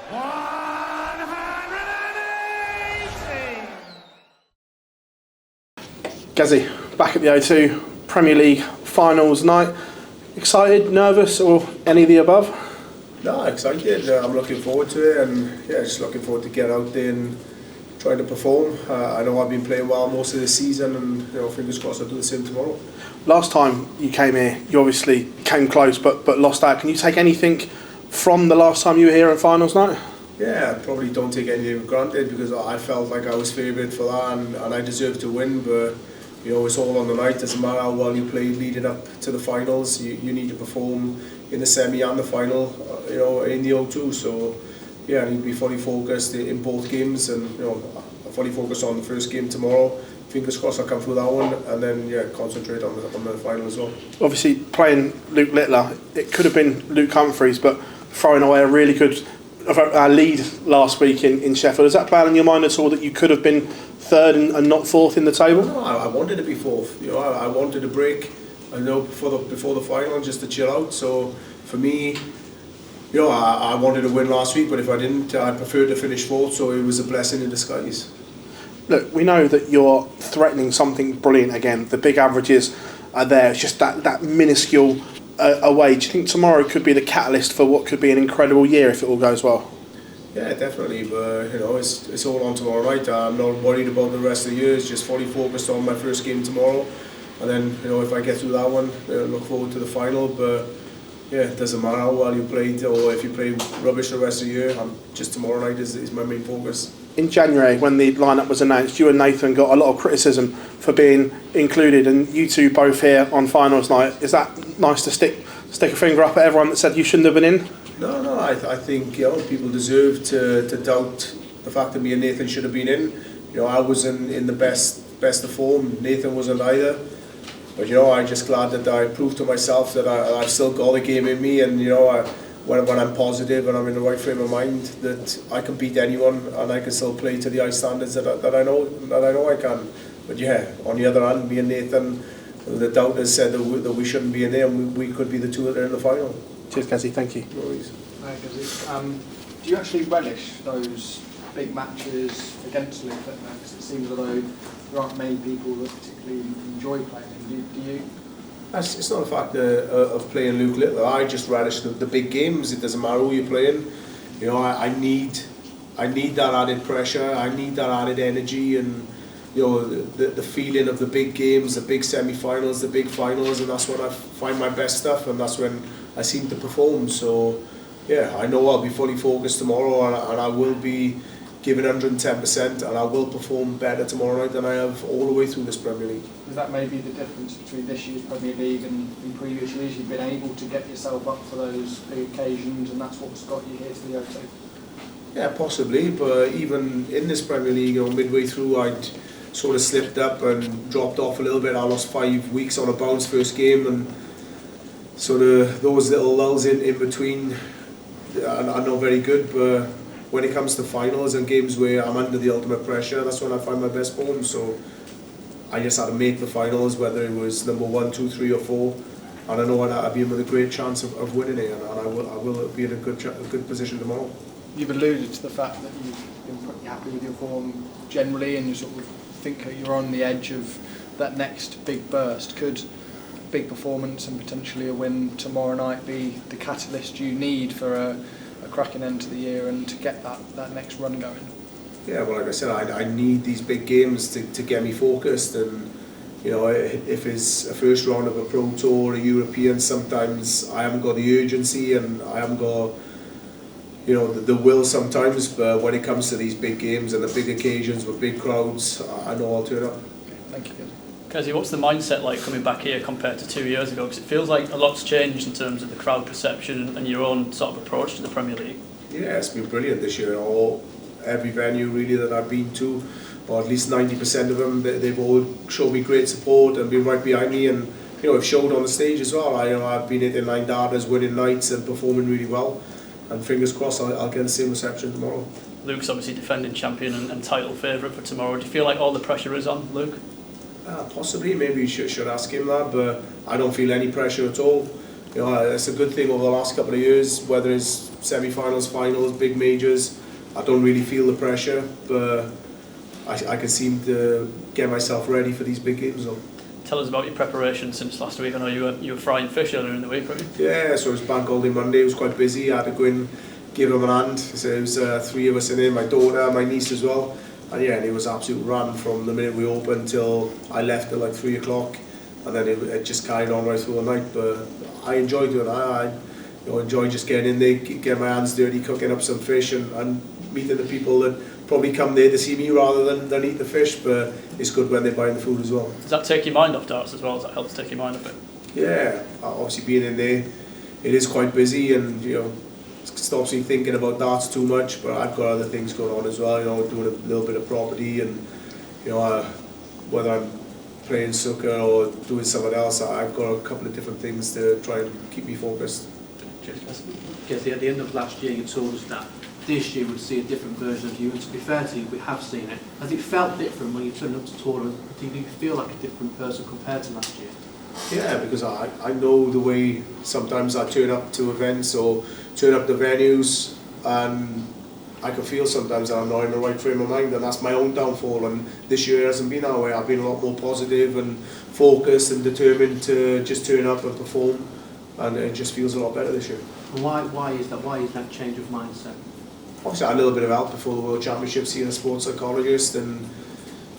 180! Gazzy, back at the O2, Premier League finals night. Excited, nervous, or any of the above? No, excited. I'm looking forward to it, and just looking forward to get out there and trying to perform. I know I've been playing well most of the season, and fingers crossed I'll do the same tomorrow. Last time you came here, you obviously came close, but lost out. Can you take anything from the last time you were here on finals night? Yeah, I probably don't take anything for granted because I felt like I was favoured for that, and I deserved to win. But it's all on the night. Doesn't matter how well you played leading up to the finals. You need to perform in the semi and the final. In the O2. So I need to be fully focused in both games, and fully focused on the first game tomorrow. Fingers crossed I'll come through that one, and then concentrate on the final as well. Obviously, playing Luke Littler, it could have been Luke Humphries, but throwing away a really good lead last week in Sheffield. Is that playing in your mind at all that you could have been third and not fourth in the table? No, I wanted to be fourth. I wanted to break. Before the final, just to chill out. So for me, I wanted to win last week, but if I didn't, I'd prefer to finish fourth. So it was a blessing in disguise. Look, we know that you're threatening something brilliant again. The big averages are there. It's just that minuscule away. Do you think tomorrow could be the catalyst for what could be an incredible year if it all goes well? Yeah, definitely. But it's all on tomorrow night. I'm not worried about the rest of the year. It's just fully focused on my first game tomorrow, and then if I get through that one, look forward to the final. But it doesn't matter how well you played or if you play rubbish the rest of the year. Just tomorrow night is my main focus. In January, when the lineup was announced, you and Nathan got a lot of criticism for being included, and you two both here on finals night. Is that nice to stick a finger up at everyone that said you shouldn't have been in? No. I think people deserve to doubt the fact that me and Nathan should have been in. I wasn't in the best of form. Nathan wasn't either. But I'm just glad that I proved to myself that I've still got the game in me, and when I'm positive and I'm in the right frame of mind, that I can beat anyone and I can still play to the high standards that I know I can. But on the other hand, me and Nathan, the doubters said that we shouldn't be in there, and we could be the two that are in the final. Cheers, Gazzy. Thank you. No worries. Hi, Gazzy. Do you actually relish those big matches against Luke Littler? Because it seems as though there aren't many people that particularly enjoy playing him. Do you? It's not a fact of playing Luke Littler. I just relish the big games. It doesn't matter who you're playing. I need that added pressure. I need that added energy, and the feeling of the big games, the big semi-finals, the big finals, and that's when I find my best stuff, and that's when I seem to perform. So I know I'll be fully focused tomorrow, and I will be giving 110%, and I will perform better tomorrow night than I have all the way through this Premier League. Is that maybe the difference between this year's Premier League and in previous years? You've been able to get yourself up for those big occasions, and that's what's got you here to the O2? Yeah, possibly, but even in this Premier League, midway through, I'd sort of slipped up and dropped off a little bit. I lost 5 weeks on a bounce first game, and sort of those little lulls in between are not very good. But when it comes to finals and games where I'm under the ultimate pressure, that's when I find my best form. So I just had to make the finals, whether it was number 1, 2, 3 or 4, and I know I'd be in with a great chance of winning it, and I will be in a good position tomorrow. You've alluded to the fact that you've been pretty happy with your form generally, and you sort of think that you're on the edge of that next big burst. Could a big performance and potentially a win tomorrow night be the catalyst you need for a cracking end to the year and to get that next run going? Yeah, well, like I said, I need these big games to get me focused, and if it's a first round of a Pro Tour or a European, sometimes I haven't got the urgency and I haven't got the will sometimes, but when it comes to these big games and the big occasions with big crowds, I know I'll turn up. Okay, thank you. Gazzy, what's the mindset like coming back here compared to 2 years ago? Because it feels like a lot's changed in terms of the crowd perception and your own sort of approach to the Premier League. Yeah, it's been brilliant this year. Every venue really that I've been to, or at least 90% of them, they've all shown me great support and been right behind me, and have showed on the stage as well. I've been hitting 9 darters, winning nights and performing really well, and fingers crossed I'll get the same reception tomorrow. Luke's obviously defending champion and title favourite for tomorrow. Do you feel like all the pressure is on Luke? Possibly, maybe you should ask him that, but I don't feel any pressure at all. You know, it's a good thing over the last couple of years, whether it's semi-finals, finals, big majors. I don't really feel the pressure, but I can seem to get myself ready for these big games though. Tell us about your preparation since last week. I know you were frying fish earlier in the week, weren't you? Yeah, so it was bank holiday Monday. It was quite busy. I had to go in, give them a hand. So it was 3 of us in there, my daughter, my niece as well. And yeah, it was absolute run from the minute we opened till I left at like 3 o'clock, and then it just carried on right through the night. But I enjoyed doing it. I enjoy just getting in there, getting my hands dirty, cooking up some fish, and meeting the people that probably come there to see me rather than eat the fish. But it's good when they're buying the food as well. Does that take your mind off darts as well? Does that help to take your mind off it? Yeah, obviously being in there, it is quite busy, and stops me thinking about darts too much. But I've got other things going on as well. Doing a little bit of property, and whether I'm playing snooker or doing something else, I've got a couple of different things to try and keep me focused. Because at the end of last year you told us that this year we'd see a different version of you, and to be fair to you, we have seen it. Has it felt different when you turned up to tournament? Do you feel like a different person compared to last year? Yeah, because I know the way sometimes I turn up to events or turn up to venues, and I can feel sometimes that I'm not in the right frame of mind, and that's my own downfall. And this year hasn't been that way. I've been a lot more positive and focused and determined to just turn up and perform, and it just feels a lot better this year. And why is that? Why is that change of mindset? Obviously I had a little bit of help before the World Championships, seeing a sports psychologist, and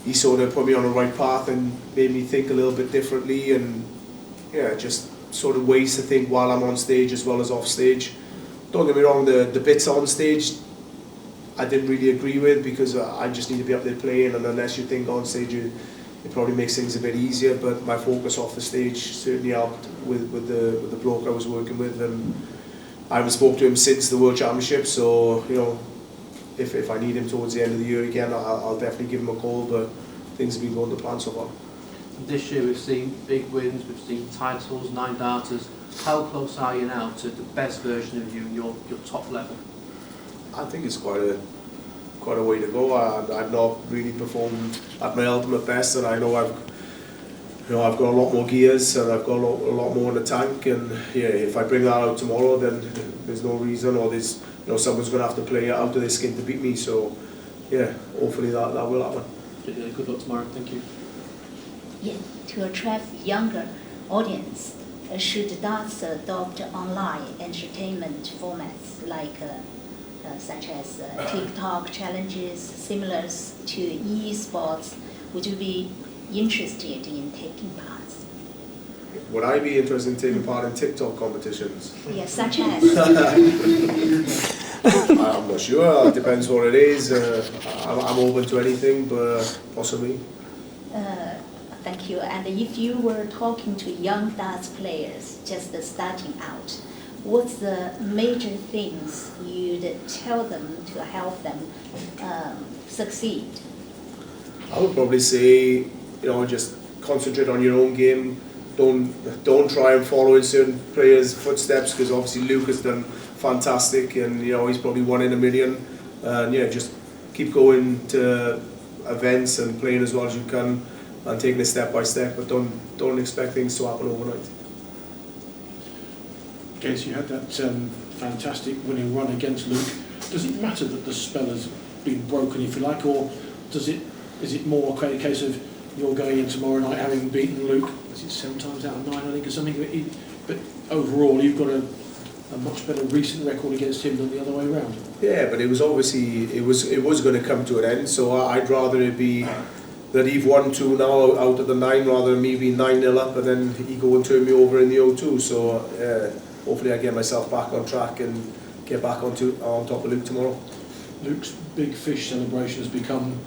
he sort of put me on the right path and made me think a little bit differently, and yeah, just sort of ways to think while I'm on stage as well as off stage. Don't get me wrong, the bits on stage I didn't really agree with, because I just need to be up there playing, and unless you think on stage it probably makes things a bit easier. But my focus off the stage certainly helped with the bloke I was working with, and I haven't spoken to him since the World Championship, so if I need him towards the end of the year again, I'll definitely give him a call. But things have been going to plan so far. This year we've seen big wins, we've seen titles, 9 darters. How close are you now to the best version of you, your top level? I think it's quite a way to go. I've not really performed at my ultimate best, and I know I've got a lot more gears, and I've got a lot more in the tank. And yeah, if I bring that out tomorrow, then there's no reason, or there's someone's going to have to play out of their skin to beat me. So yeah, hopefully that will happen. Good luck tomorrow. Thank you. Yeah, to attract younger audience, should darts adopt online entertainment formats like such as TikTok challenges, similar to esports? Would you be interested in taking part? Would I be interested in taking part in TikTok competitions? Yes, such as. I'm not sure. It depends what it is. I'm open to anything, but possibly. Thank you. And if you were talking to young darts players just starting out, what's the major things you'd tell them to help them succeed? I would probably say, just concentrate on your own game. Don't try and follow in certain players' footsteps, because obviously Luke has done fantastic, and he's probably 1 in a million. And yeah, just keep going to events and playing as well as you can, and taking it step by step, but don't expect things to happen overnight. Guess you had that fantastic winning run against Luke. Does it matter that the spell has been broken, if you like, or is it more a case of you're going in tomorrow night having beaten Luke? Is it 7 times out of 9, I think, or something? But overall, you've got a much better recent record against him than the other way around. Yeah, but it was obviously it was going to come to an end. So I'd rather it be that he've won 2 now out of the 9, rather than me being 9-0 up and then he go and turn me over in the O2. So hopefully I get myself back on track and get back on top of Luke tomorrow. Luke's big fish celebration has become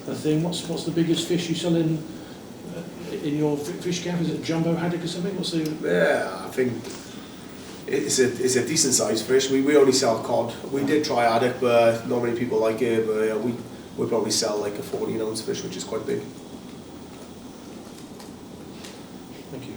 a thing. What's the biggest fish you sell in your fish camp? Is it a jumbo haddock or something? Yeah, I think it's a decent sized fish. We only sell cod. We did try haddock, but not many people like it. But we probably sell like a 14-ounce fish, which is quite big. Thank you.